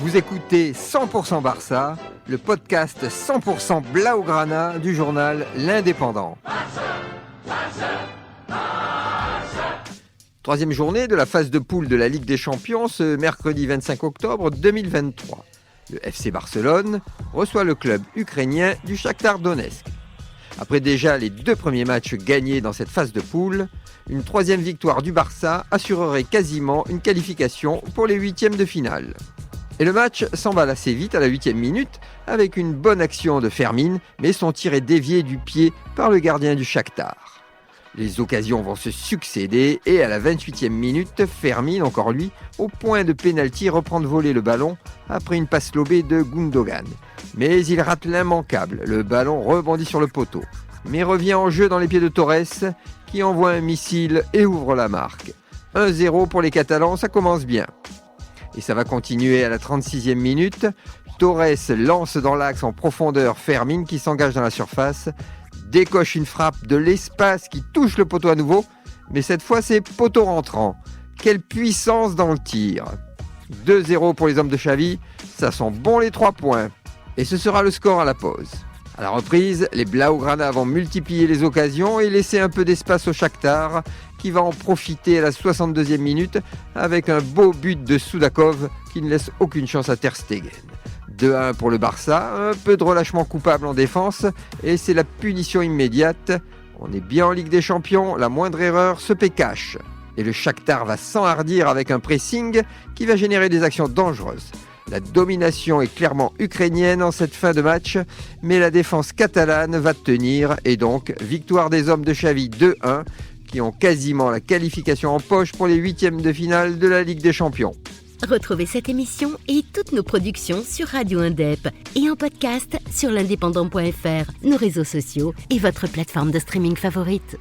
Vous écoutez 100% Barça, le podcast 100% Blaugrana du journal L'Indépendant. Troisième journée de la phase de poule de la Ligue des Champions ce mercredi 25 octobre 2023. Le FC Barcelone reçoit le club ukrainien du Shakhtar Donetsk. Après déjà les 2 premiers matchs gagnés dans cette phase de poule, une troisième victoire du Barça assurerait quasiment une qualification pour les huitièmes de finale. Et le match s'emballe assez vite à la 8e minute avec une bonne action de Fermín, mais son tir est dévié du pied par le gardien du Shakhtar. Les occasions vont se succéder et à la 28e minute, Fermín, encore lui, au point de pénalty, reprend de voler le ballon après une passe lobée de Gundogan. Mais il rate l'immanquable, le ballon rebondit sur le poteau, mais revient en jeu dans les pieds de Torres qui envoie un missile et ouvre la marque. 1-0 pour les Catalans, ça commence bien. Et ça va continuer à la 36e minute. Torres lance dans l'axe en profondeur Fermín qui s'engage dans la surface, décoche une frappe de l'espace qui touche le poteau à nouveau, mais cette fois c'est poteau rentrant. Quelle puissance dans le tir. 2-0 pour les hommes de Xavi, ça sent bon les 3 points. Et ce sera le score à la pause. À la reprise, les Blaugrana vont multiplier les occasions et laisser un peu d'espace au Shakhtar, qui va en profiter à la 62e minute avec un beau but de Soudakov qui ne laisse aucune chance à Ter Stegen. 2-1 pour le Barça, un peu de relâchement coupable en défense et c'est la punition immédiate. On est bien en Ligue des Champions, la moindre erreur se paie cash. Et le Shakhtar va s'enhardir avec un pressing qui va générer des actions dangereuses. La domination est clairement ukrainienne en cette fin de match, mais la défense catalane va tenir et donc victoire des hommes de Xavi 2-1 qui ont quasiment la qualification en poche pour les huitièmes de finale de la Ligue des Champions. Retrouvez cette émission et toutes nos productions sur Radio Indep et en podcast sur l'indépendant.fr, nos réseaux sociaux et votre plateforme de streaming favorite.